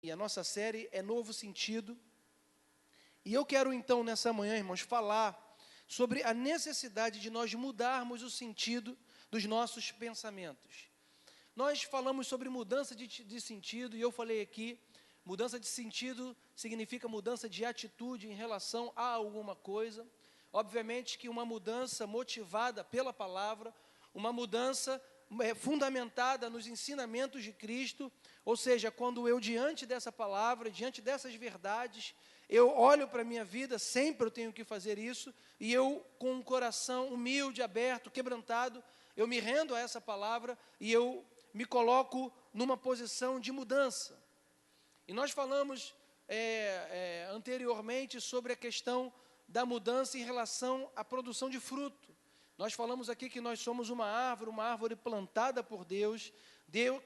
E a nossa série é Novo Sentido. E eu quero então, nessa manhã, irmãos, falar sobre a necessidade de nós mudarmos o sentido dos nossos pensamentos. Nós falamos sobre mudança de sentido, e eu falei aqui, mudança de sentido significa mudança de atitude em relação a alguma coisa. Obviamente que uma mudança motivada pela palavra, uma mudança fundamentada nos ensinamentos de Cristo, ou seja, quando eu, diante dessa palavra, diante dessas verdades, eu olho para a minha vida, sempre eu tenho que fazer isso, e eu, com um coração humilde, aberto, quebrantado, eu me rendo a essa palavra, e eu me coloco numa posição de mudança. E nós falamos anteriormente sobre a questão da mudança em relação à produção de fruto. Nós falamos aqui que nós somos uma árvore plantada por Deus.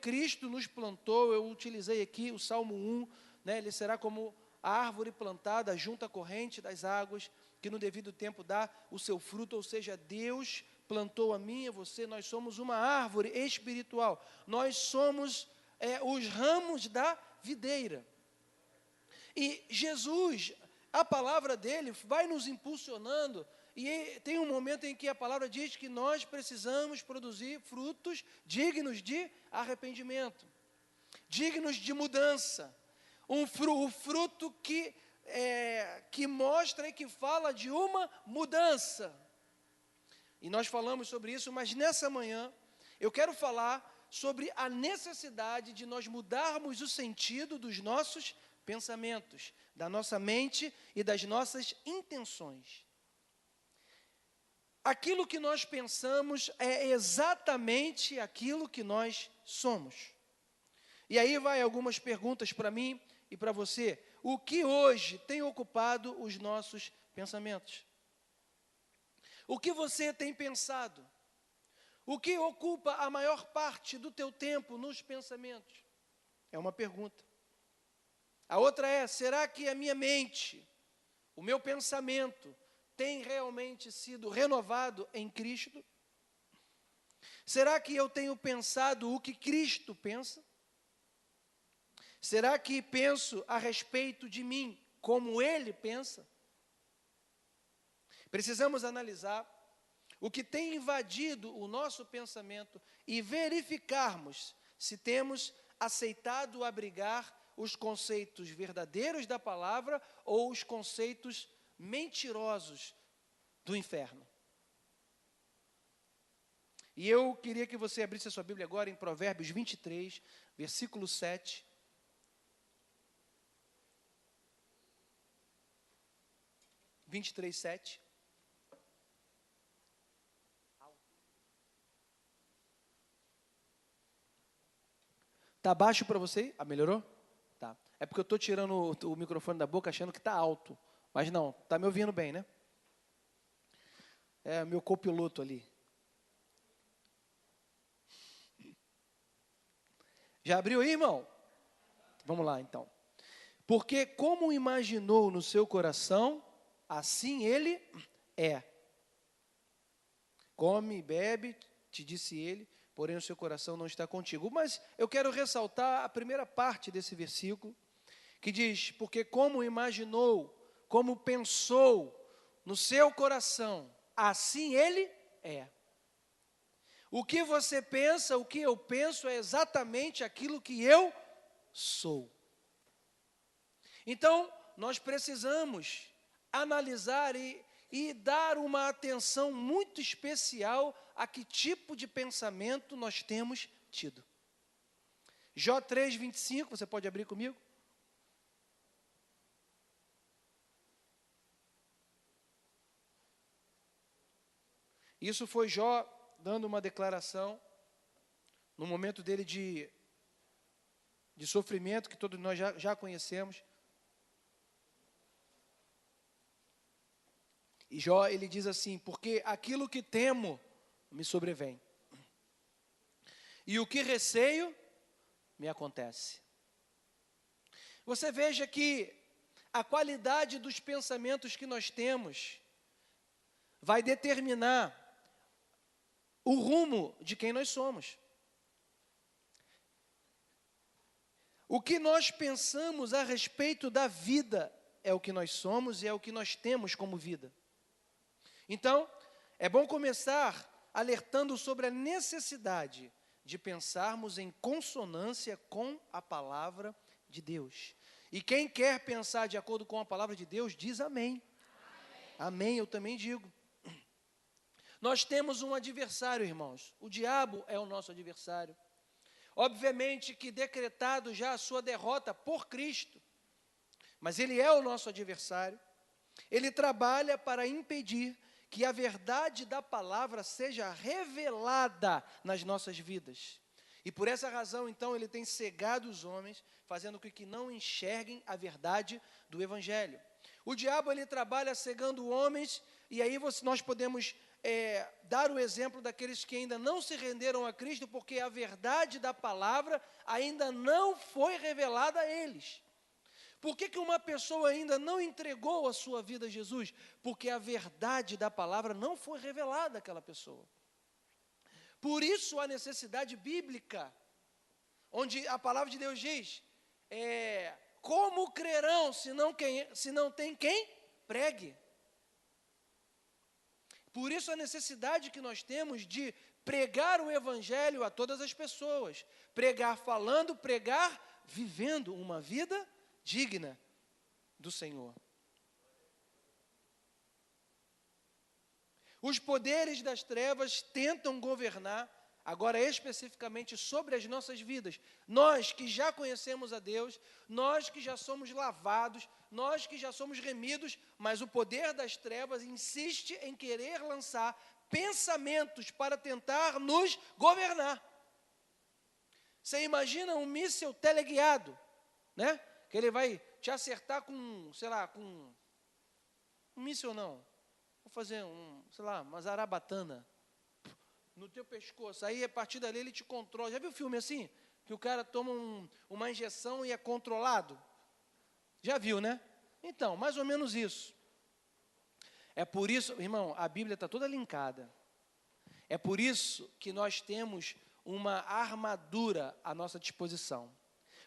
Cristo nos plantou. Eu utilizei aqui o Salmo 1, né? Ele será como a árvore plantada junto à corrente das águas, que no devido tempo dá o seu fruto, ou seja, Deus plantou a mim e a você. Nós somos uma árvore espiritual. Nós somos os ramos da videira. E Jesus, a palavra dele vai nos impulsionando, e tem um momento em que a palavra diz que nós precisamos produzir frutos dignos de arrependimento, dignos de mudança, o fruto que mostra e que fala de uma mudança. E nós falamos sobre isso, mas nessa manhã eu quero falar sobre a necessidade de nós mudarmos o sentido dos nossos pensamentos, da nossa mente e das nossas intenções. Aquilo que nós pensamos é exatamente aquilo que nós somos. E aí vai algumas perguntas para mim e para você. O que hoje tem ocupado os nossos pensamentos? O que você tem pensado? O que ocupa a maior parte do teu tempo nos pensamentos? É uma pergunta. A outra é, será que a minha mente, o meu pensamento, tem realmente sido renovado em Cristo? Será que eu tenho pensado o que Cristo pensa? Será que penso a respeito de mim como Ele pensa? Precisamos analisar o que tem invadido o nosso pensamento e verificarmos se temos aceitado abrigar os conceitos verdadeiros da palavra ou os conceitos mentirosos do inferno. E eu queria que você abrisse a sua Bíblia agora em Provérbios 23, versículo 7. (23, 7). Está baixo para você? Ah, melhorou? Tá. É porque eu estou tirando o microfone da boca achando que está alto. Mas não, está me ouvindo bem, né? É meu copiloto ali. Já abriu aí, irmão? Vamos lá, então. Porque como imaginou no seu coração, assim ele é. Come e bebe, te disse ele, porém o seu coração não está contigo. Mas eu quero ressaltar a primeira parte desse versículo, que diz, porque como imaginou, como pensou no seu coração, assim ele é. O que você pensa, o que eu penso é exatamente aquilo que eu sou. Então, nós precisamos analisar e dar uma atenção muito especial a que tipo de pensamento nós temos tido. Jó 3:25, você pode abrir comigo? Isso foi Jó dando uma declaração no momento dele de sofrimento, que todos nós já conhecemos. E Jó, ele diz assim, porque aquilo que temo me sobrevém, e o que receio me acontece. Você veja que a qualidade dos pensamentos que nós temos vai determinar o rumo de quem nós somos. O que nós pensamos a respeito da vida é o que nós somos e é o que nós temos como vida. Então, é bom começar alertando sobre a necessidade de pensarmos em consonância com a palavra de Deus. E quem quer pensar de acordo com a palavra de Deus, diz amém. Amém, eu também digo. Nós temos um adversário, irmãos. O diabo é o nosso adversário. Obviamente que decretado já a sua derrota por Cristo, mas ele é o nosso adversário. Ele trabalha para impedir que a verdade da palavra seja revelada nas nossas vidas. E por essa razão, então, ele tem cegado os homens, fazendo com que não enxerguem a verdade do Evangelho. O diabo, ele trabalha cegando homens, e aí nós podemos dar o exemplo daqueles que ainda não se renderam a Cristo, porque a verdade da palavra ainda não foi revelada a eles. Por que uma pessoa ainda não entregou a sua vida a Jesus? Porque a verdade da palavra não foi revelada àquela pessoa. Por isso a necessidade bíblica, onde a palavra de Deus diz, como crerão se não tem quem pregue? Por isso a necessidade que nós temos de pregar o Evangelho a todas as pessoas. Pregar falando, pregar vivendo uma vida digna do Senhor. Os poderes das trevas tentam governar, agora especificamente sobre as nossas vidas. Nós que já conhecemos a Deus, nós que já somos lavados, nós que já somos remidos, mas o poder das trevas insiste em querer lançar pensamentos para tentar nos governar. Você imagina um míssil teleguiado, né? Que ele vai te acertar com, sei lá, com um míssil não. Vou fazer uma zarabatana no teu pescoço. Aí, a partir dali, ele te controla. Já viu filme assim? Que o cara toma uma injeção e é controlado? Já viu, né? Então, mais ou menos isso. É por isso, irmão, a Bíblia está toda linkada. É por isso que nós temos uma armadura à nossa disposição.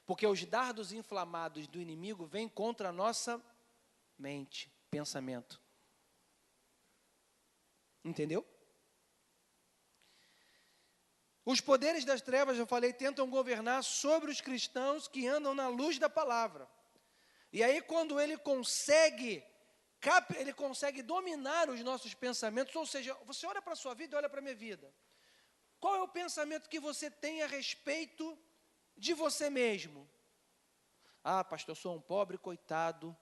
Porque os dardos inflamados do inimigo vêm contra a nossa mente, pensamento. Entendeu? Os poderes das trevas, eu falei, tentam governar sobre os cristãos que andam na luz da palavra. E aí, quando ele consegue dominar os nossos pensamentos, ou seja, você olha para a sua vida e olha para a minha vida. Qual é o pensamento que você tem a respeito de você mesmo? Ah, pastor, eu sou um pobre coitado,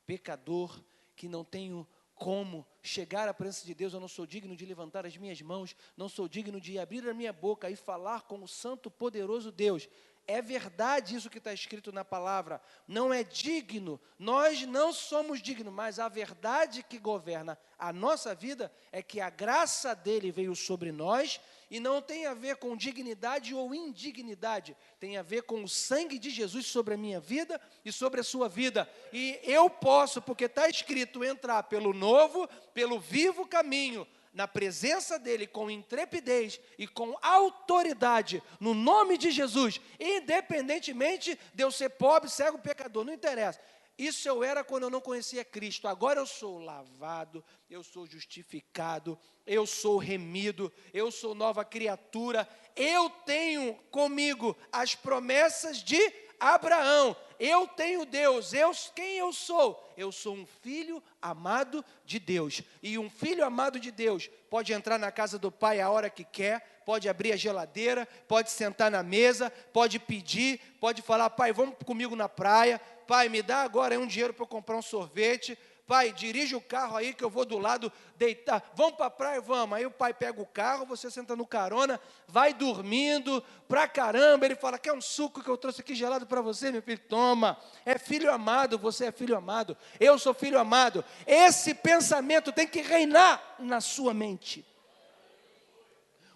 pecador, que não tenho como chegar à presença de Deus, eu não sou digno de levantar as minhas mãos, não sou digno de abrir a minha boca e falar com o santo, poderoso Deus. É verdade isso que está escrito na palavra, não é digno, nós não somos dignos, mas a verdade que governa a nossa vida é que a graça dele veio sobre nós e não tem a ver com dignidade ou indignidade, tem a ver com o sangue de Jesus sobre a minha vida e sobre a sua vida. E eu posso, porque está escrito, entrar pelo novo, pelo vivo caminho, na presença dele, com intrepidez e com autoridade, no nome de Jesus, independentemente de eu ser pobre, cego, pecador, não interessa. Isso eu era quando eu não conhecia Cristo. Agora eu sou lavado, eu sou justificado, eu sou remido, eu sou nova criatura. Eu tenho comigo as promessas de Abraão. Eu tenho Deus. Quem eu sou? Eu sou um filho amado de Deus. E um filho amado de Deus pode entrar na casa do Pai a hora que quer, pode abrir a geladeira, pode sentar na mesa, pode pedir, pode falar, pai, vamos comigo na praia. Pai, me dá agora um dinheiro para eu comprar um sorvete. Pai, dirige o carro aí que eu vou do lado deitar. Vamos para a praia? Vamos. Aí o pai pega o carro, você senta no carona, vai dormindo pra caramba. Ele fala, quer um suco que eu trouxe aqui gelado para você, meu filho? Toma. É filho amado, você é filho amado. Eu sou filho amado. Esse pensamento tem que reinar na sua mente.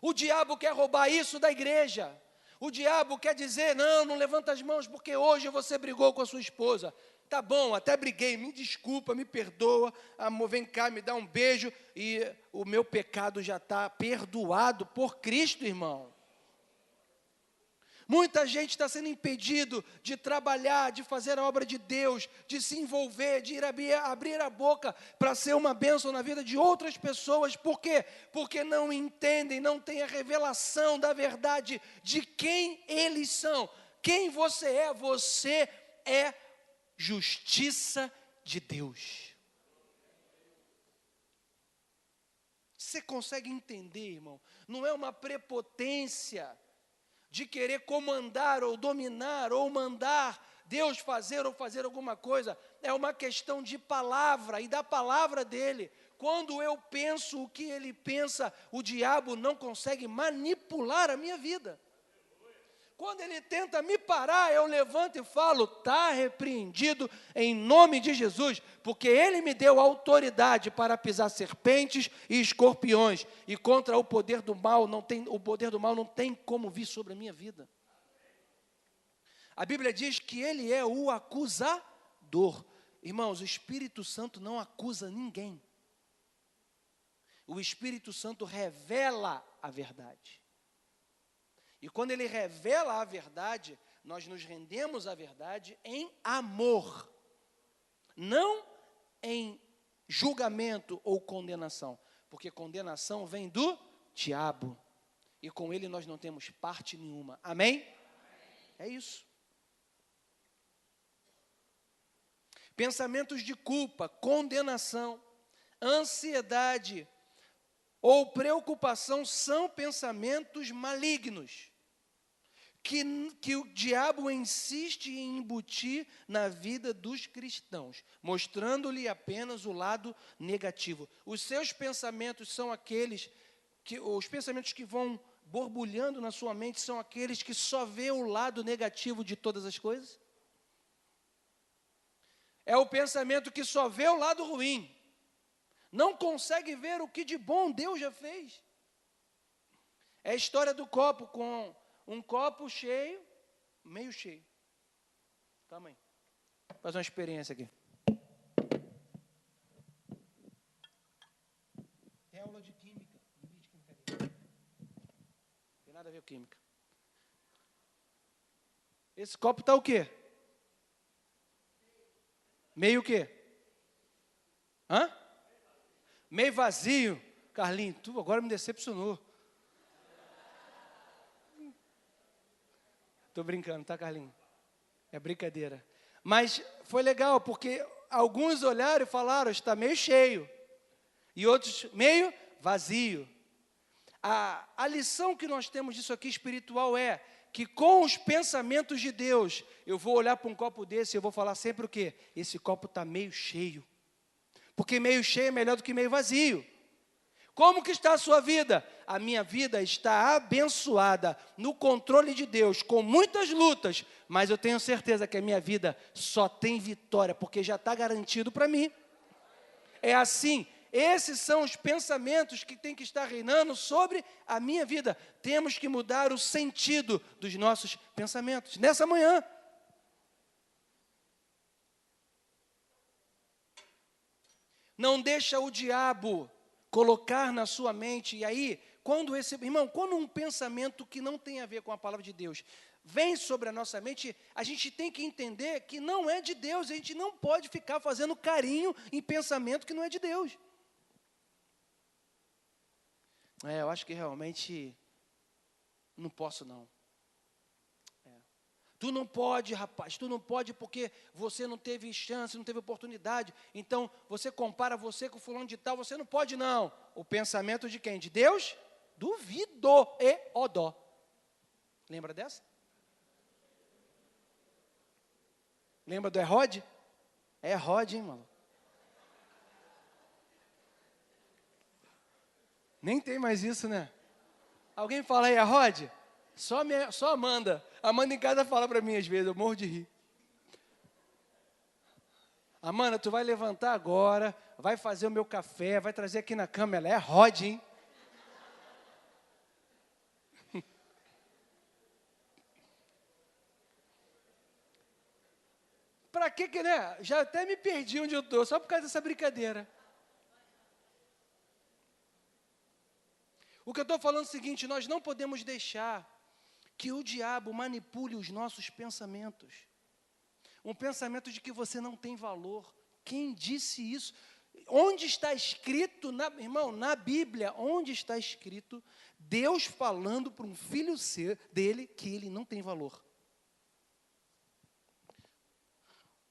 O diabo quer roubar isso da igreja. O diabo quer dizer, não levanta as mãos porque hoje você brigou com a sua esposa. Tá bom, até briguei, me desculpa, me perdoa, amor, vem cá, me dá um beijo e o meu pecado já está perdoado por Cristo, irmão. Muita gente está sendo impedido de trabalhar, de fazer a obra de Deus, de se envolver, de ir abrir a boca para ser uma bênção na vida de outras pessoas. Por quê? Porque não entendem, não têm a revelação da verdade de quem eles são. Quem você é justiça de Deus. Você consegue entender, irmão? Não é uma prepotência de querer comandar ou dominar ou mandar Deus fazer ou fazer alguma coisa. É uma questão de palavra e da palavra dele. Quando eu penso o que ele pensa, o diabo não consegue manipular a minha vida. Quando ele tenta me parar, eu levanto e falo, está repreendido em nome de Jesus, porque ele me deu autoridade para pisar serpentes e escorpiões, e contra o poder do mal não tem como vir sobre a minha vida. A Bíblia diz que ele é o acusador. Irmãos, o Espírito Santo não acusa ninguém. O Espírito Santo revela a verdade. E quando ele revela a verdade, nós nos rendemos à verdade em amor, não em julgamento ou condenação, porque condenação vem do diabo, e com ele nós não temos parte nenhuma. Amém? É isso. Pensamentos de culpa, condenação, ansiedade ou preocupação são pensamentos malignos que o diabo insiste em embutir na vida dos cristãos, mostrando-lhe apenas o lado negativo. Os seus pensamentos são os pensamentos que vão borbulhando na sua mente são aqueles que só vê o lado negativo de todas as coisas? É o pensamento que só vê o lado ruim, não consegue ver o que de bom Deus já fez. É a história do copo com um copo cheio, meio cheio. Calma aí. Vou fazer uma experiência aqui. Tem aula de química. De química ali. Não tem nada a ver com química. Esse copo está o quê? Meio o quê? Hã? Meio vazio. Carlinhos, tu agora me decepcionou. Estou brincando, tá, Carlinhos? É brincadeira. Mas foi legal, porque alguns olharam e falaram, está meio cheio. E outros, meio vazio. A lição que nós temos disso aqui espiritual é que com os pensamentos de Deus, eu vou olhar para um copo desse e eu vou falar sempre o quê? Esse copo está meio cheio. Porque meio cheio é melhor do que meio vazio. Como que está a sua vida? A minha vida está abençoada, no controle de Deus, com muitas lutas, mas eu tenho certeza que a minha vida só tem vitória, porque já está garantido para mim. É assim, esses são os pensamentos que tem que estar reinando sobre a minha vida. Temos que mudar o sentido dos nossos pensamentos. Nessa manhã, não deixa o diabo colocar na sua mente, e aí, quando um pensamento que não tem a ver com a palavra de Deus vem sobre a nossa mente, a gente tem que entender que não é de Deus, a gente não pode ficar fazendo carinho em pensamento que não é de Deus. Eu acho que realmente não posso não. Tu não pode, rapaz, tu não pode porque você não teve chance, não teve oportunidade. Então, você compara você com fulano de tal, você não pode não. O pensamento de quem? De Deus? Duvido e odó. Lembra dessa? Lembra do Herode? É Herode, hein, mano? Nem tem mais isso, né? Alguém fala aí, Herode? Só Amanda. Amanda em casa fala para mim às vezes, eu morro de rir. Amanda, tu vai levantar agora, vai fazer o meu café, vai trazer aqui na cama. Ela é Rod, hein? Para que, né? Já até me perdi onde eu estou, só por causa dessa brincadeira. O que eu estou falando é o seguinte, nós não podemos deixar que o diabo manipule os nossos pensamentos. Um pensamento de que você não tem valor. Quem disse isso? Onde está escrito, irmão, na Bíblia, onde está escrito Deus falando para um filho dele que ele não tem valor?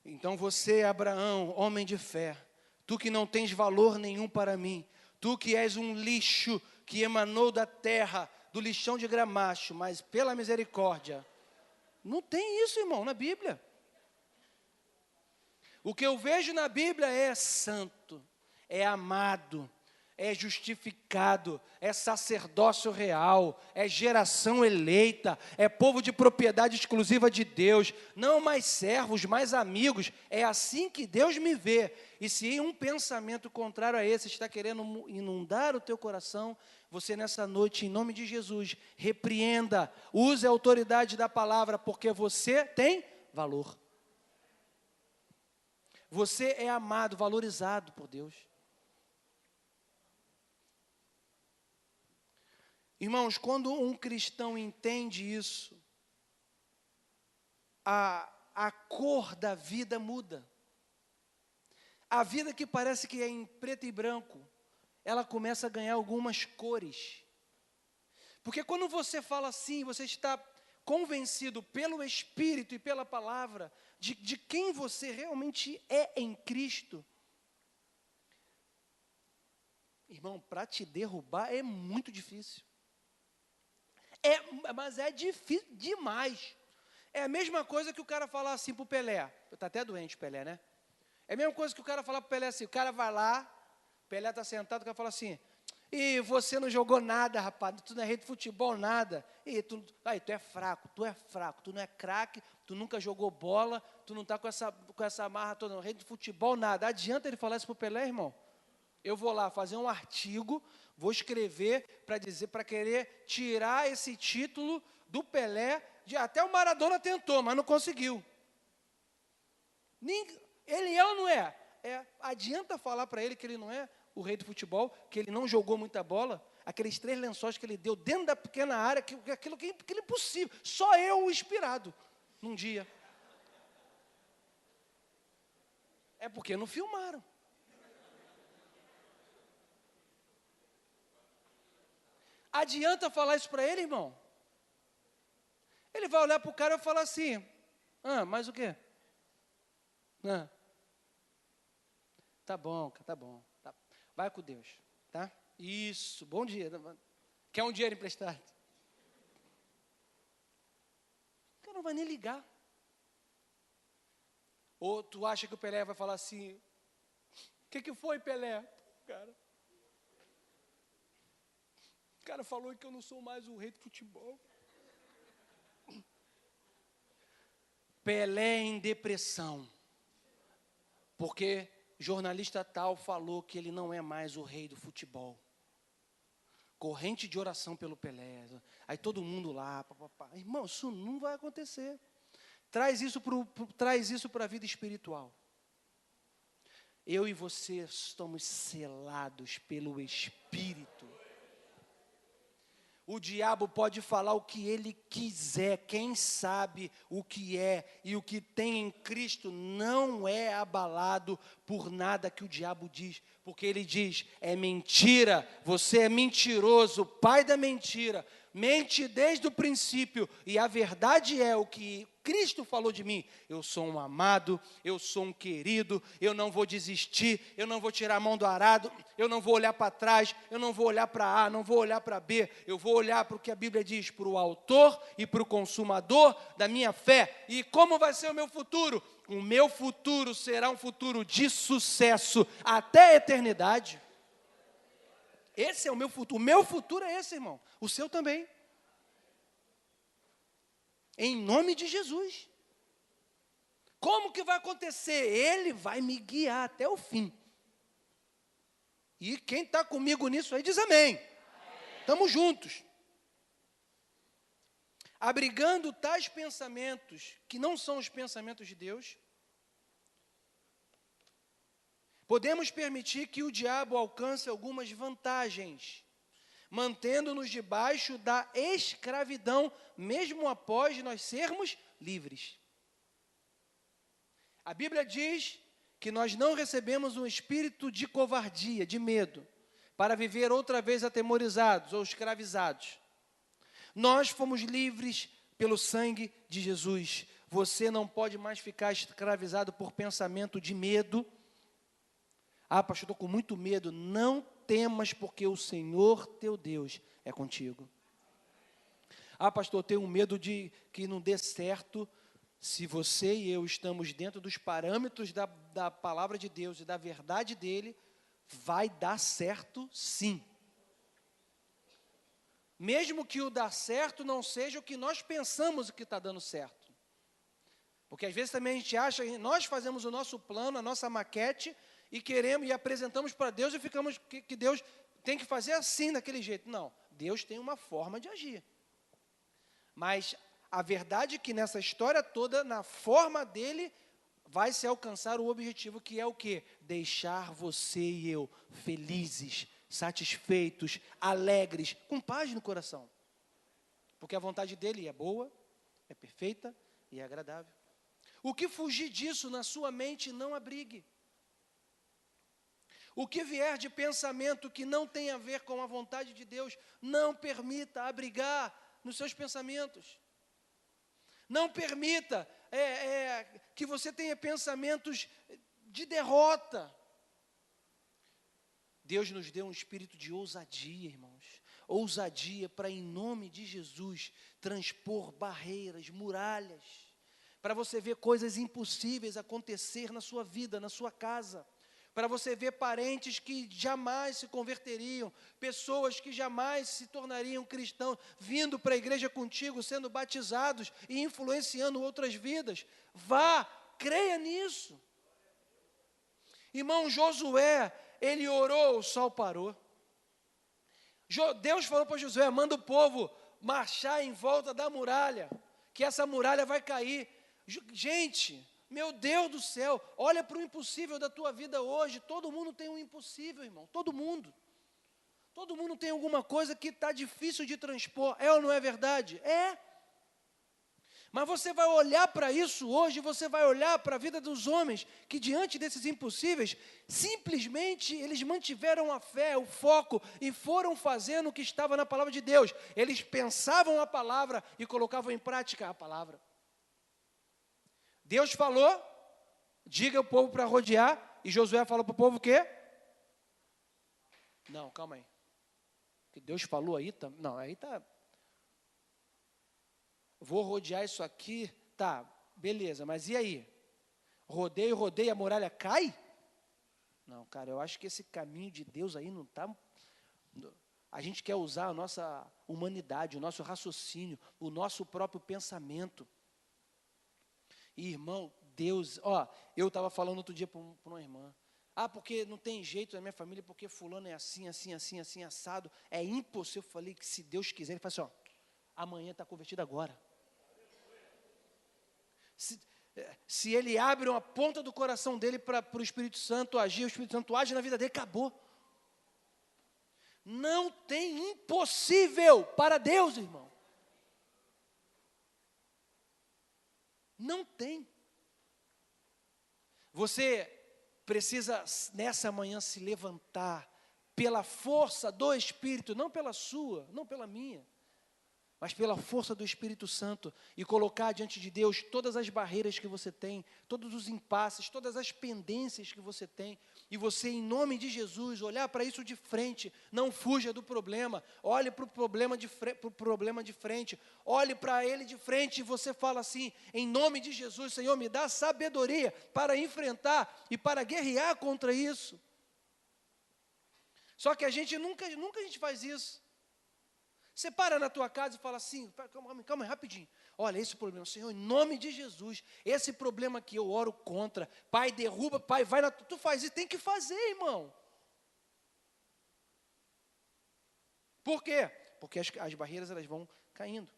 Então você, Abraão, homem de fé, tu que não tens valor nenhum para mim, tu que és um lixo que emanou da terra, do lixão de gramacho, mas pela misericórdia, não tem isso, irmão, na Bíblia. O que eu vejo na Bíblia é santo, é amado, é justificado, é sacerdócio real, é geração eleita, é povo de propriedade exclusiva de Deus, não mais servos, mais amigos. É assim que Deus me vê. E se um pensamento contrário a esse está querendo inundar o teu coração, você nessa noite, em nome de Jesus, repreenda, use a autoridade da palavra, porque você tem valor. Você é amado, valorizado por Deus. Irmãos, quando um cristão entende isso, a cor da vida muda. A vida que parece que é em preto e branco, ela começa a ganhar algumas cores. Porque quando você fala assim, você está convencido pelo Espírito e pela palavra de quem você realmente é em Cristo. Irmão, para te derrubar é muito difícil. Mas é difícil demais. É a mesma coisa que o cara falar assim para o Pelé. Está até doente o Pelé, né? É a mesma coisa que o cara falar para o Pelé assim. O cara vai lá, o Pelé está sentado, o cara fala assim: e você não jogou nada, rapaz, tu não é rei de futebol, nada. E tu é fraco, tu não é craque, tu nunca jogou bola, tu não está com essa marra toda, não, rei de futebol, nada. Adianta ele falar isso para o Pelé, irmão? Eu vou lá fazer um artigo, vou escrever para querer tirar esse título do Pelé. Até o Maradona tentou, mas não conseguiu. Ele é ou não é? Adianta falar para ele que ele não é o rei do futebol, que ele não jogou muita bola, aqueles 3 lençóis que ele deu dentro da pequena área, aquilo que é impossível, só eu inspirado, num dia. É porque não filmaram. Adianta falar isso para ele, irmão? Ele vai olhar para o cara e falar assim: mais o quê? Tá bom, tá bom. Tá. Vai com Deus, tá? Isso, bom dia. Quer um dinheiro emprestado? O cara não vai nem ligar. Ou tu acha que o Pelé vai falar assim: o que foi, Pelé? O cara falou que eu não sou mais o rei do futebol. Pelé em depressão, porque jornalista tal falou que ele não é mais o rei do futebol. Corrente de oração pelo Pelé. Aí todo mundo lá, papapá. Irmão, isso não vai acontecer. Traz isso para a vida espiritual. Eu e você estamos selados pelo Espírito. O diabo pode falar o que ele quiser, quem sabe o que é e o que tem em Cristo não é abalado por nada que o diabo diz, porque ele diz: é mentira, você é mentiroso, pai da mentira, mente desde o princípio, e a verdade é o que Cristo falou de mim: eu sou um amado, eu sou um querido, eu não vou desistir, eu não vou tirar a mão do arado, eu não vou olhar para trás, eu não vou olhar para A, não vou olhar para B, eu vou olhar para o que a Bíblia diz, para o autor e para o consumador da minha fé. E como vai ser o meu futuro? O meu futuro será um futuro de sucesso até a eternidade. Esse é o meu futuro. O meu futuro é esse, irmão. O seu também. Em nome de Jesus. Como que vai acontecer? Ele vai me guiar até o fim. E quem está comigo nisso aí diz amém. Estamos juntos. Abrigando tais pensamentos, que não são os pensamentos de Deus, podemos permitir que o diabo alcance algumas vantagens, mantendo-nos debaixo da escravidão, mesmo após nós sermos livres. A Bíblia diz que nós não recebemos um espírito de covardia, de medo, para viver outra vez atemorizados ou escravizados. Nós fomos livres pelo sangue de Jesus. Você não pode mais ficar escravizado por pensamento de medo. Ah, pastor, estou com muito medo. Não temas, porque o Senhor teu Deus é contigo. Ah, pastor, eu tenho medo de que não dê certo. Se você e eu estamos dentro dos parâmetros da palavra de Deus e da verdade dele, vai dar certo sim. Mesmo que o dar certo não seja o que nós pensamos que está dando certo. Porque às vezes também a gente acha que nós fazemos o nosso plano, a nossa maquete, e queremos e apresentamos para Deus e ficamos que Deus tem que fazer assim, daquele jeito. Não, Deus tem uma forma de agir. Mas a verdade é que nessa história toda, na forma dele, vai se alcançar o objetivo, que é o quê? Deixar você e eu felizes, satisfeitos, alegres, com paz no coração. Porque a vontade dele é boa, é perfeita e é agradável. O que fugir disso na sua mente, não abrigue. O que vier de pensamento que não tem a ver com a vontade de Deus, não permita abrigar nos seus pensamentos. Não permita que você tenha pensamentos de derrota. Deus nos deu um espírito de ousadia, irmãos. Ousadia para, em nome de Jesus, transpor barreiras, muralhas. Para você ver coisas impossíveis acontecer na sua vida, na sua casa. Para você ver parentes que jamais se converteriam, pessoas que jamais se tornariam cristãos, vindo para a igreja contigo, sendo batizados e influenciando outras vidas. Vá, creia nisso. Irmão Josué, ele orou, o sol parou. Deus falou para Josué, manda o povo marchar em volta da muralha, que essa muralha vai cair. Gente, meu Deus do céu, olha para o impossível da tua vida hoje. Todo mundo tem um impossível, irmão, todo mundo. Todo mundo tem alguma coisa que está difícil de transpor, é ou não é verdade? É. Mas você vai olhar para isso hoje, você vai olhar para a vida dos homens, que diante desses impossíveis, simplesmente eles mantiveram a fé, o foco, e foram fazendo o que estava na palavra de Deus. Eles pensavam a palavra e colocavam em prática a palavra. Deus falou, diga o povo para rodear, e Josué falou para o povo o quê? Não, calma aí. O que Deus falou aí, não, aí está... Vou rodear isso aqui, tá, beleza, mas e aí? Rodeio, a muralha cai? Não, cara, eu acho que esse caminho de Deus aí não está... A gente quer usar a nossa humanidade, o nosso raciocínio, o nosso próprio pensamento. E, irmão, Deus, eu estava falando outro dia para uma irmã, porque não tem jeito na minha família, porque fulano é assim, assado, é impossível. Eu falei que se Deus quiser, ele fala assim, amanhã está convertido agora. Se ele abre uma ponta do coração dele para o Espírito Santo agir, o Espírito Santo age na vida dele, acabou. Não tem impossível para Deus, irmão. Não tem. Você precisa, nessa manhã, se levantar pela força do Espírito, não pela sua, não pela minha, mas pela força do Espírito Santo, e colocar diante de Deus todas as barreiras que você tem, todos os impasses, todas as pendências que você tem, e você, em nome de Jesus, olhar para isso de frente, não fuja do problema, olhe para o problema de frente, olhe para ele de frente, e você fala assim, em nome de Jesus, Senhor, me dá sabedoria para enfrentar e para guerrear contra isso. Só que a gente nunca a gente faz isso. Você para na tua casa e fala assim, calma aí, rapidinho. Olha, esse problema, Senhor, em nome de Jesus, esse problema que eu oro contra, Pai, derruba, Pai, vai tu faz isso, tem que fazer, irmão. Por quê? Porque as barreiras, elas vão caindo.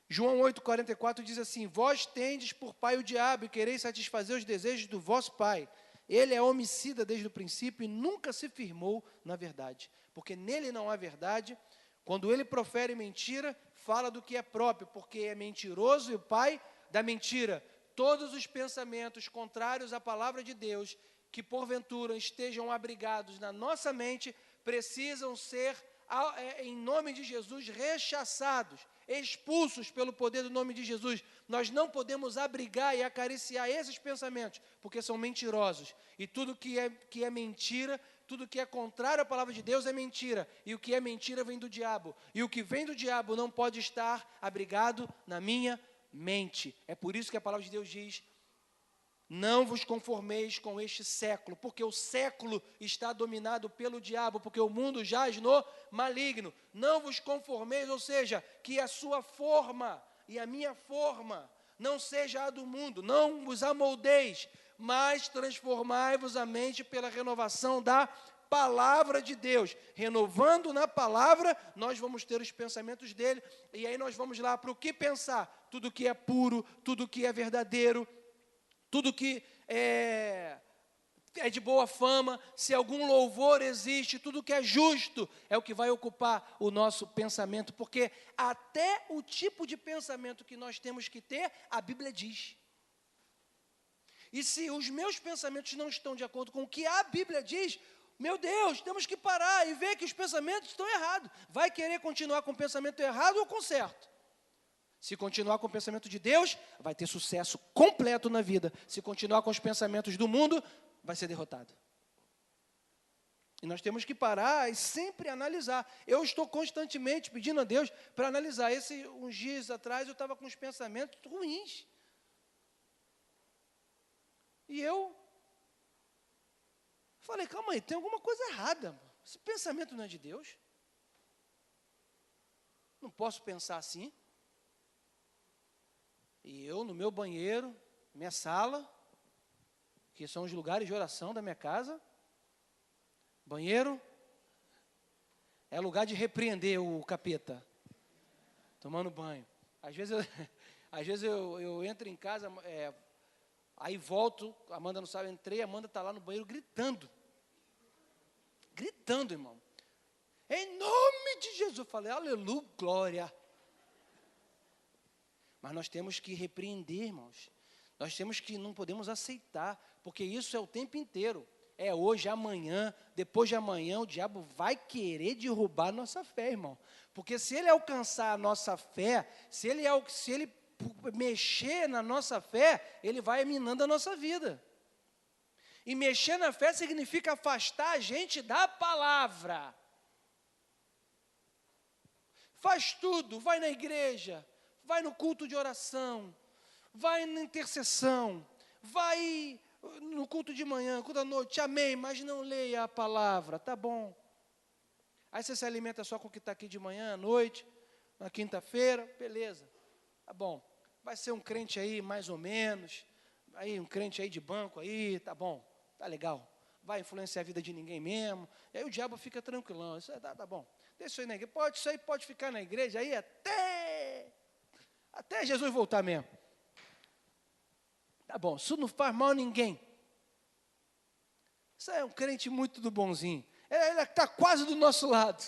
João 8,44 diz assim, vós tendes por pai o diabo e quereis satisfazer os desejos do vosso pai. Ele é homicida desde o princípio e nunca se firmou na verdade, porque nele não há verdade. Quando ele profere mentira, fala do que é próprio, porque é mentiroso e o pai da mentira. Todos os pensamentos contrários à palavra de Deus, que porventura estejam abrigados na nossa mente, precisam ser, em nome de Jesus, rechaçados, expulsos pelo poder do nome de Jesus. Nós não podemos abrigar e acariciar esses pensamentos, porque são mentirosos. E tudo que é mentira, tudo que é contrário à palavra de Deus é mentira. E o que é mentira vem do diabo. E o que vem do diabo não pode estar abrigado na minha mente. É por isso que a palavra de Deus diz: não vos conformeis com este século, porque o século está dominado pelo diabo, porque o mundo jaz no maligno. Não vos conformeis, ou seja, que a sua forma e a minha forma não seja a do mundo. Não vos amoldeis, mas transformai-vos a mente pela renovação da palavra de Deus. Renovando na palavra, nós vamos ter os pensamentos dele, e aí nós vamos lá para o que pensar. Tudo que é puro, tudo que é verdadeiro, tudo que é de boa fama, se algum louvor existe, tudo que é justo é o que vai ocupar o nosso pensamento, porque até o tipo de pensamento que nós temos que ter, a Bíblia diz. E se os meus pensamentos não estão de acordo com o que a Bíblia diz, meu Deus, temos que parar e ver que os pensamentos estão errados. Vai querer continuar com o pensamento errado ou com certo? Se continuar com o pensamento de Deus, vai ter sucesso completo na vida. Se continuar com os pensamentos do mundo, vai ser derrotado. E nós temos que parar e sempre analisar. Eu estou constantemente pedindo a Deus para analisar. Uns dias atrás eu estava com os pensamentos ruins. E eu falei, calma aí, tem alguma coisa errada. Esse pensamento não é de Deus. Não posso pensar assim. E eu, no meu banheiro, minha sala, que são os lugares de oração da minha casa, banheiro é lugar de repreender o capeta, tomando banho. Às vezes eu entro em casa, aí volto, a Amanda não sabe, entrei, a Amanda está lá no banheiro gritando, irmão. Em nome de Jesus, eu falei, aleluia, glória. Mas nós temos que repreender, irmãos. Nós temos que, não podemos aceitar, porque isso é o tempo inteiro. É hoje, amanhã, depois de amanhã, o diabo vai querer derrubar a nossa fé, irmão. Porque se ele alcançar a nossa fé, se ele mexer na nossa fé, ele vai minando a nossa vida. E mexer na fé significa afastar a gente da palavra. Faz tudo, vai na igreja, vai no culto de oração, vai na intercessão, vai no culto de manhã, culto da noite, amém, mas não leia a palavra, tá bom. Aí você se alimenta só com o que está aqui de manhã, à noite, na quinta-feira, beleza, tá bom. Vai ser um crente aí, mais ou menos, aí um crente aí de banco aí, tá bom, tá legal. Vai influenciar a vida de ninguém mesmo, e aí o diabo fica tranquilão, isso tá bom. Deixa isso aí na igreja, isso aí pode ficar na igreja aí até Jesus voltar mesmo. Tá bom, isso não faz mal a ninguém. Isso é um crente muito do bonzinho. Ele está quase do nosso lado.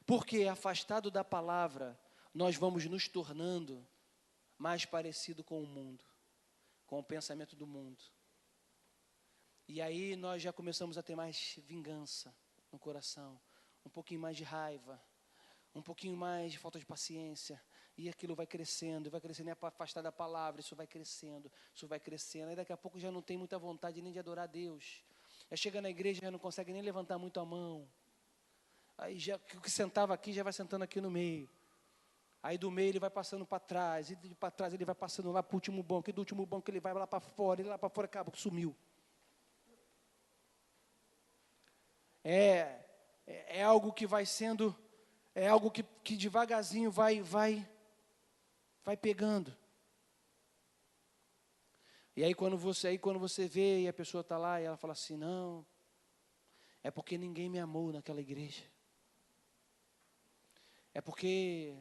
Porque afastado da palavra, nós vamos nos tornando mais parecido com o mundo, com o pensamento do mundo. E aí nós já começamos a ter mais vingança no coração, um pouquinho mais de raiva, um pouquinho mais de falta de paciência, e aquilo vai crescendo, é para afastar da palavra, isso vai crescendo, aí daqui a pouco já não tem muita vontade nem de adorar a Deus, já chega na igreja, já não consegue nem levantar muito a mão, aí já, o que sentava aqui, já vai sentando aqui no meio, aí do meio ele vai passando para trás, e de para trás ele vai passando lá para o último banco, e do último banco ele vai lá para fora, e lá para fora acabou, sumiu. É algo que vai sendo... É algo que devagarzinho vai pegando. E aí quando você vê e a pessoa está lá e ela fala assim, não, é porque ninguém me amou naquela igreja. É porque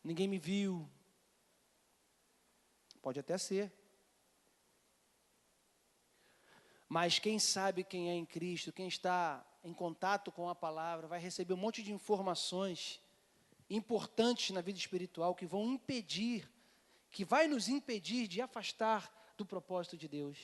ninguém me viu. Pode até ser. Mas quem sabe quem é em Cristo, quem está em contato com a palavra, vai receber um monte de informações importantes na vida espiritual que vão impedir, que vai nos impedir de afastar do propósito de Deus.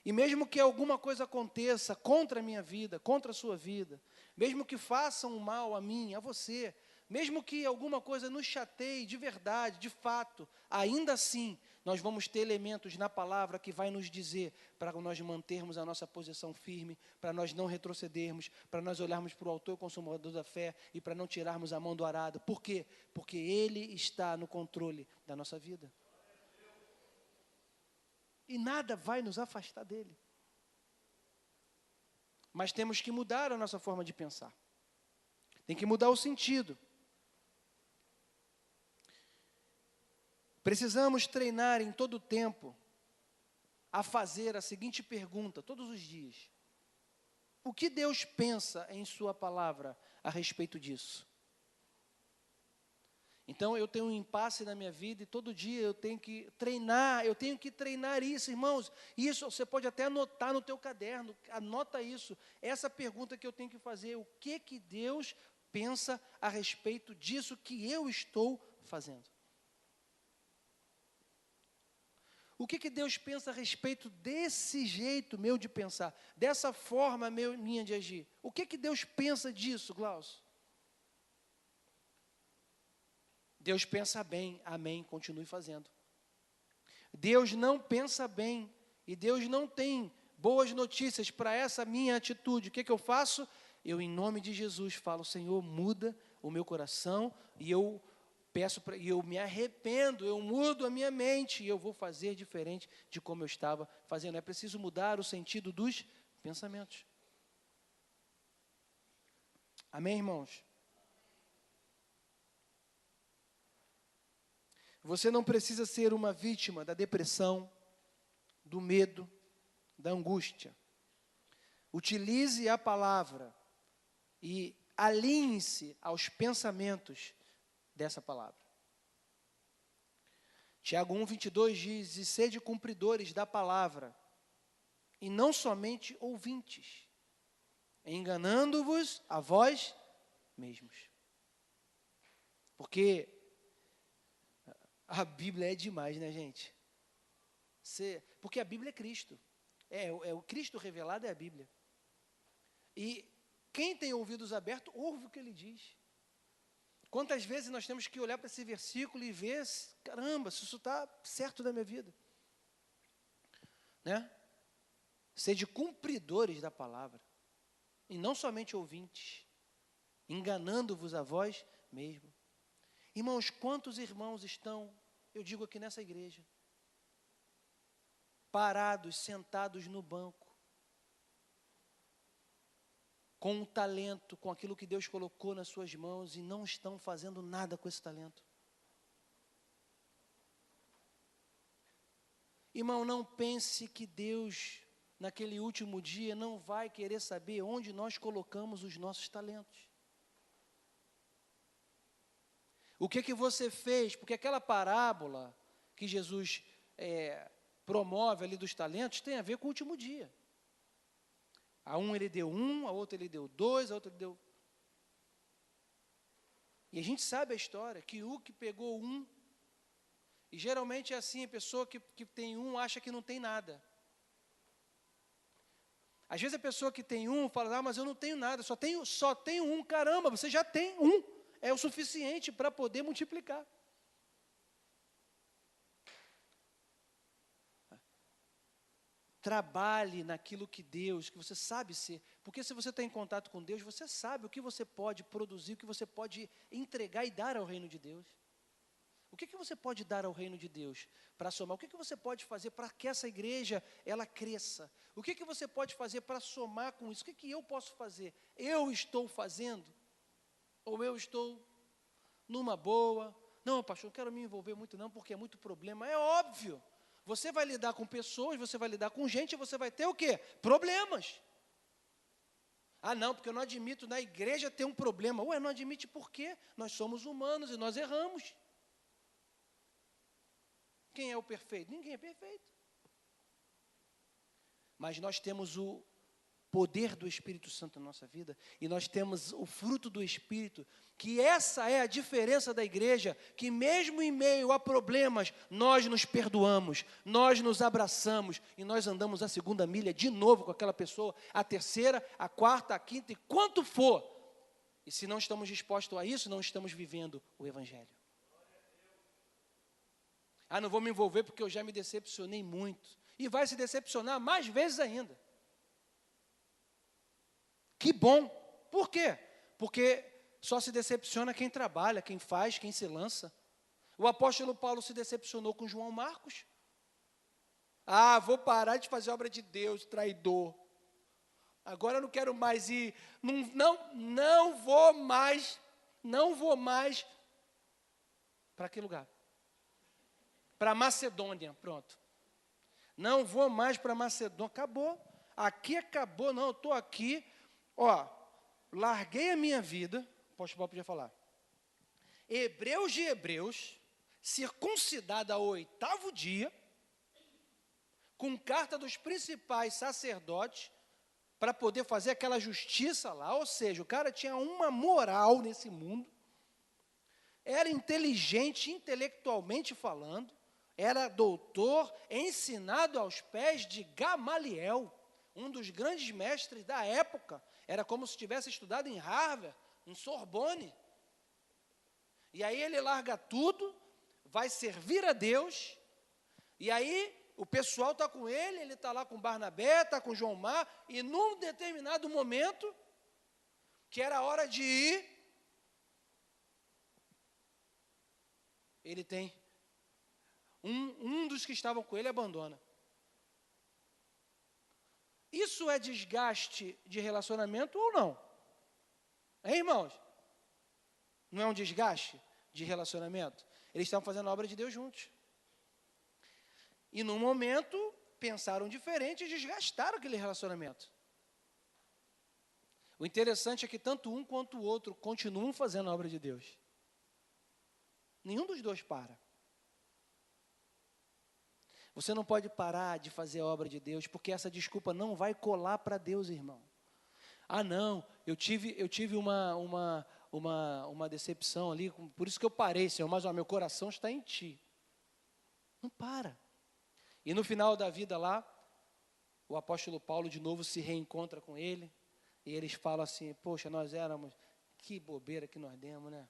E mesmo que alguma coisa aconteça contra a minha vida, contra a sua vida, mesmo que façam mal a mim, a você, mesmo que alguma coisa nos chateie de verdade, de fato, ainda assim, nós vamos ter elementos na palavra que vai nos dizer para nós mantermos a nossa posição firme, para nós não retrocedermos, para nós olharmos para o autor e consumador da fé e para não tirarmos a mão do arado. Por quê? Porque Ele está no controle da nossa vida. E nada vai nos afastar dele. Mas temos que mudar a nossa forma de pensar. Tem que mudar o sentido. Precisamos treinar em todo o tempo a fazer a seguinte pergunta, todos os dias. O que Deus pensa em sua palavra a respeito disso? Então, eu tenho um impasse na minha vida e todo dia eu tenho que treinar isso, irmãos. Isso você pode até anotar no teu caderno, anota isso. Essa pergunta que eu tenho que fazer, o que Deus pensa a respeito disso que eu estou fazendo? O que Deus pensa a respeito desse jeito meu de pensar, dessa forma minha de agir? O que Deus pensa disso, Glaucio? Deus pensa bem, amém, continue fazendo. Deus não pensa bem e Deus não tem boas notícias para essa minha atitude. O que eu faço? Eu, em nome de Jesus, falo, Senhor, muda o meu coração e eu me arrependo, eu mudo a minha mente e eu vou fazer diferente de como eu estava fazendo. É preciso mudar o sentido dos pensamentos. Amém, irmãos? Você não precisa ser uma vítima da depressão, do medo, da angústia. Utilize a palavra e alinhe-se aos pensamentos dessa palavra. Tiago 1:22 diz, e sede cumpridores da palavra, e não somente ouvintes, enganando-vos a vós mesmos. Porque a Bíblia é demais, né, gente? Porque a Bíblia é Cristo. O Cristo revelado é a Bíblia. E quem tem ouvidos abertos, ouve o que ele diz. Quantas vezes nós temos que olhar para esse versículo e ver, caramba, se isso está certo da minha vida. Né? Sede cumpridores da palavra, e não somente ouvintes, enganando-vos a vós mesmo. Irmãos, quantos irmãos estão, eu digo aqui nessa igreja, parados, sentados no banco, com um talento, com aquilo que Deus colocou nas suas mãos e não estão fazendo nada com esse talento. Irmão, não pense que Deus, naquele último dia, não vai querer saber onde nós colocamos os nossos talentos. O que você fez? Porque aquela parábola que Jesus promove ali dos talentos tem a ver com o último dia. A um ele deu 1, a outro ele deu 2, a outra ele deu... E a gente sabe a história, que o que pegou 1, e geralmente é assim, a pessoa que tem 1 acha que não tem nada. Às vezes a pessoa que tem 1 fala, mas eu não tenho nada, só tenho 1, caramba, você já tem 1, é o suficiente para poder multiplicar. Trabalhe naquilo que você sabe ser. Porque se você está em contato com Deus, você sabe o que você pode produzir, o que você pode entregar e dar ao reino de Deus. O que você pode dar ao reino de Deus para somar? O que você pode fazer para que essa igreja, ela cresça? O que você pode fazer para somar com isso? O que eu posso fazer? Eu estou fazendo? Ou eu estou numa boa? Não, pastor, não quero me envolver muito não, porque é muito problema. É óbvio. Você vai lidar com pessoas, você vai lidar com gente, você vai ter o quê? Problemas. Ah, não, porque eu não admito na igreja ter um problema. Ué, não admite por quê? Nós somos humanos e nós erramos. Quem é o perfeito? Ninguém é perfeito. mas nós temos o poder do Espírito Santo na nossa vida, e nós temos o fruto do Espírito, que essa é a diferença da igreja, que mesmo em meio a problemas, nós nos perdoamos, nós nos abraçamos, e nós andamos a segunda milha de novo com aquela pessoa, a terceira, a quarta, a quinta, e quanto for. E se não estamos dispostos a isso, não estamos vivendo o Evangelho. Ah, não vou me envolver porque eu já me decepcionei muito. E vai se decepcionar mais vezes ainda. Que bom. Por quê? Porque só se decepciona quem trabalha, quem faz, quem se lança. O apóstolo Paulo se decepcionou com João Marcos. Ah, vou parar de fazer a obra de Deus, traidor. Agora eu não quero mais ir, não vou mais para que lugar? Para Macedônia, pronto. Não vou mais para Macedônia, acabou. Aqui acabou, não, eu estou aqui. Ó, larguei a minha vida, o apóstolo Paulo podia falar, Hebreus de Hebreus, circuncidada ao 8º dia, com carta dos principais sacerdotes, para poder fazer aquela justiça lá, ou seja, o cara tinha uma moral nesse mundo, era inteligente intelectualmente falando, era doutor, ensinado aos pés de Gamaliel, um dos grandes mestres da época. Era como se tivesse estudado em Harvard, em Sorbonne. E aí ele larga tudo, vai servir a Deus, e aí o pessoal está com ele está lá com Barnabé, está com João Mar, e num determinado momento, que era a hora de ir, ele tem, um dos que estavam com ele abandona. Isso é desgaste de relacionamento ou não? Hein, irmãos? Não é um desgaste de relacionamento? Eles estavam fazendo a obra de Deus juntos. E num momento, pensaram diferente e desgastaram aquele relacionamento. O interessante é que tanto um quanto o outro continuam fazendo a obra de Deus. Nenhum dos dois para. Você não pode parar de fazer a obra de Deus, porque essa desculpa não vai colar para Deus, irmão. Ah, não, eu tive uma decepção ali, por isso que eu parei, Senhor, mas meu coração está em Ti. Não para. E no final da vida lá, o apóstolo Paulo de novo se reencontra com ele, e eles falam assim, poxa, nós éramos, que bobeira que nós demos, né?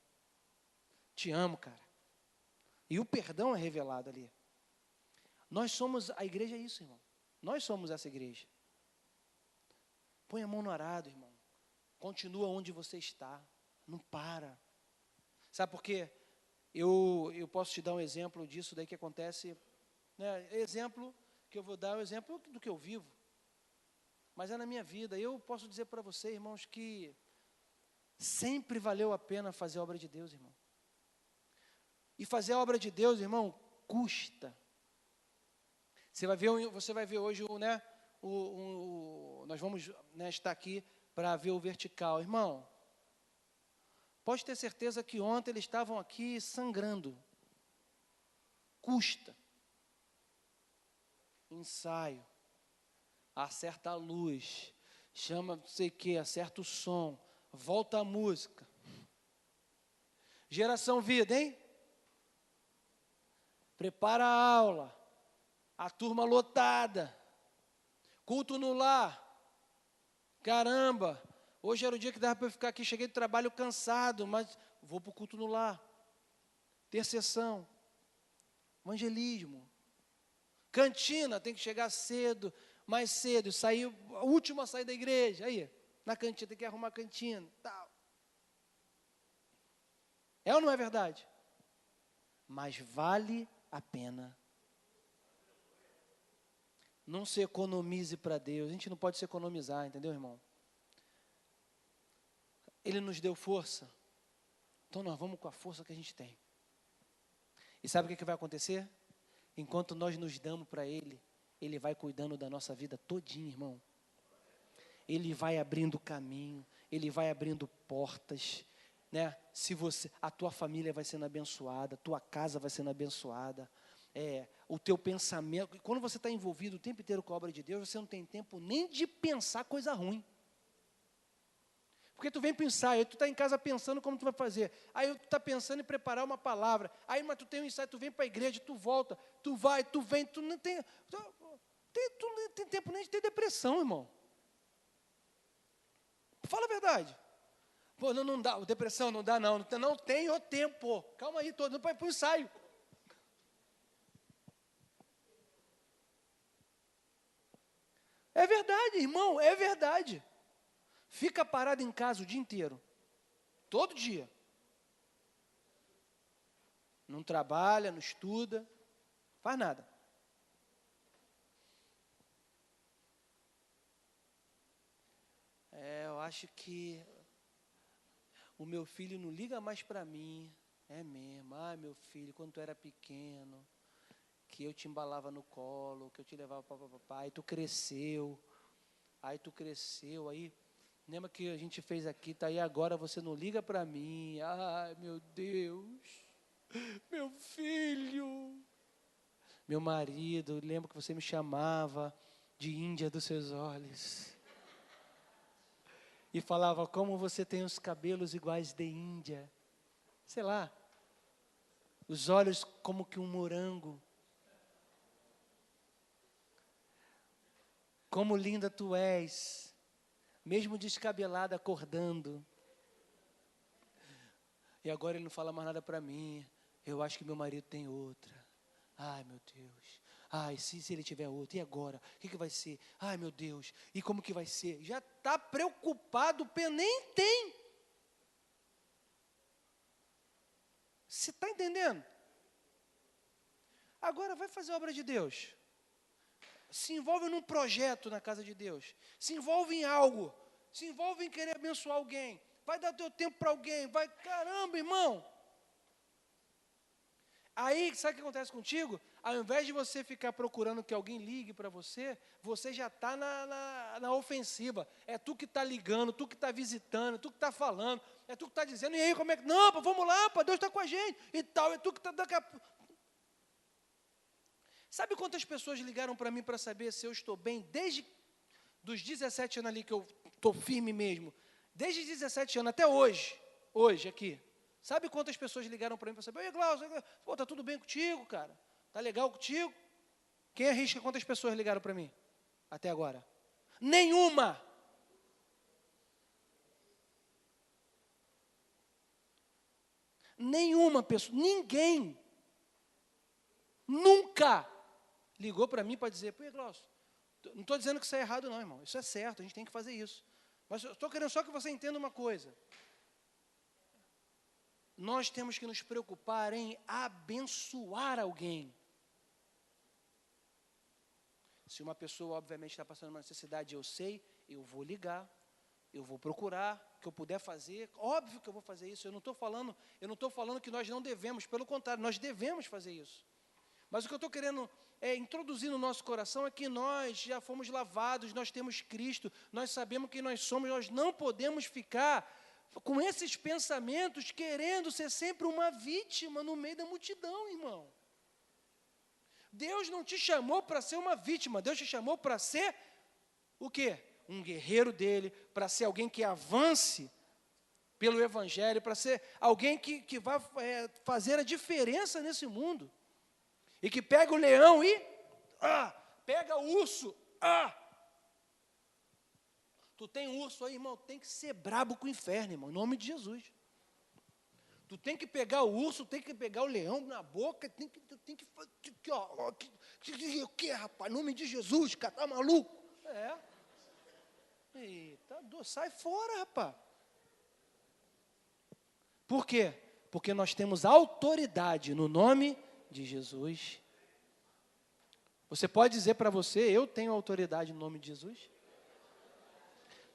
Te amo, cara. E o perdão é revelado ali. Nós somos, a igreja é isso, irmão. Nós somos essa igreja. Põe a mão no arado, irmão. Continua onde você está. Não para. Sabe por quê? Eu posso te dar um exemplo disso daí que acontece. Né? Exemplo que eu vou dar é o exemplo do que eu vivo. Mas é na minha vida. Eu posso dizer para você, irmãos, que sempre valeu a pena fazer a obra de Deus, irmão. E fazer a obra de Deus, irmão, custa. Você vai ver hoje, né, nós vamos, né, estar aqui para ver o vertical. Irmão, pode ter certeza que ontem eles estavam aqui sangrando. Custa. Ensaio. Acerta a luz. Chama não sei o que, acerta o som. Volta a música. Geração Vida, hein? Prepara a aula. A turma lotada, culto no lar, caramba, hoje era o dia que dava para eu ficar aqui, cheguei do trabalho cansado, mas vou para o culto no lar, intercessão, evangelismo, cantina, tem que chegar cedo, mais cedo, sair, a última a sair da igreja, aí, na cantina, tem que arrumar a cantina, tal. É ou não é verdade? Mas vale a pena. Não se economize para Deus. A gente não pode se economizar, entendeu, irmão? Ele nos deu força. Então nós vamos com a força que a gente tem. E sabe o que vai acontecer? Enquanto nós nos damos para Ele, Ele vai cuidando da nossa vida todinha, irmão. Ele vai abrindo caminho, Ele vai abrindo portas, né? A tua família vai sendo abençoada, a tua casa vai sendo abençoada. o teu pensamento. Quando você está envolvido o tempo inteiro com a obra de Deus, você não tem tempo nem de pensar coisa ruim. Porque tu vem pensar, aí tu está em casa pensando como tu vai fazer. Aí tu está pensando em preparar uma palavra. Aí, mas tu tem um ensaio, tu vem para a igreja, tu volta, tu vai, tu vem, tu não tem tempo nem de ter depressão, irmão. Fala a verdade. Pô, não dá, depressão não dá não tenho tempo. Calma aí, não vai para o ensaio. É verdade, irmão, é verdade. Fica parado em casa o dia inteiro. Todo dia. Não trabalha, não estuda, faz nada. Eu acho que o meu filho não liga mais para mim. É mesmo. Meu filho, quando tu era pequeno, que eu te embalava no colo, que eu te levava para papai, tu cresceu. Aí lembra que a gente fez aqui, tá aí agora, você não liga para mim. Ai, meu Deus. Meu filho. Meu marido, lembra que você me chamava de Índia dos seus olhos. E falava, como você tem os cabelos iguais de Índia. Sei lá. Os olhos como que um morango. Como linda tu és. Mesmo descabelada, acordando. E agora ele não fala mais nada para mim. Eu acho que meu marido tem outra. Ai, meu Deus. Ai, se ele tiver outra, e agora? O que vai ser? Ai, meu Deus, e como que vai ser? Já está preocupado, nem tem. Você está entendendo? Agora vai fazer a obra de Deus. Se envolve num projeto na casa de Deus. Se envolve em algo. Se envolve em querer abençoar alguém. Vai dar teu tempo para alguém. Vai, caramba, irmão. Aí, sabe o que acontece contigo? Ao invés de você ficar procurando que alguém ligue para você, você já está na ofensiva. É tu que está ligando, tu que está visitando, tu que está falando, é tu que está dizendo, e aí, como é que... Não, vamos lá, Deus está com a gente, e tal, é tu que está daqui a... Sabe quantas pessoas ligaram para mim para saber se eu estou bem, desde dos 17 anos ali que eu estou firme mesmo, desde os 17 anos até hoje aqui. Sabe quantas pessoas ligaram para mim para saber, oi, Glaucio, pô, tá tudo bem contigo, cara? Tá legal contigo? Quem arrisca quantas pessoas ligaram para mim até agora? Nenhuma! Nenhuma pessoa, ninguém, nunca ligou para mim para dizer, pô, Glaucio, não estou dizendo que isso é errado não, irmão, isso é certo, a gente tem que fazer isso. Mas eu estou querendo só que você entenda uma coisa. Nós temos que nos preocupar em abençoar alguém. Se uma pessoa, obviamente, está passando uma necessidade, eu sei, eu vou ligar, eu vou procurar, o que eu puder fazer, óbvio que eu vou fazer isso. Eu não estou falando que nós não devemos, pelo contrário, nós devemos fazer isso. Mas o que eu estou querendo introduzir no nosso coração é que nós já fomos lavados, nós temos Cristo, nós sabemos quem nós somos, nós não podemos ficar com esses pensamentos, querendo ser sempre uma vítima no meio da multidão, irmão. Deus não te chamou para ser uma vítima, Deus te chamou para ser o quê? Um guerreiro dele, para ser alguém que avance pelo Evangelho, para ser alguém que vai fazer a diferença nesse mundo. E que pega o leão e pega o urso. Tu tem um urso aí, irmão, tem que ser brabo com o inferno, irmão, em nome de Jesus. Tu tem que pegar o urso, tem que pegar o leão na boca, tem que o que, rapaz? Em nome de Jesus, cara, tá maluco? Eita, sai fora, rapaz. Por quê? Porque nós temos autoridade no nome de Jesus. Você pode dizer para você, eu tenho autoridade no nome de Jesus?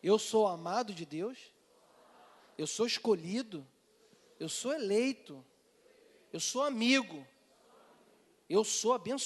Eu sou amado de Deus, eu sou escolhido, eu sou eleito, eu sou amigo, eu sou abençoado.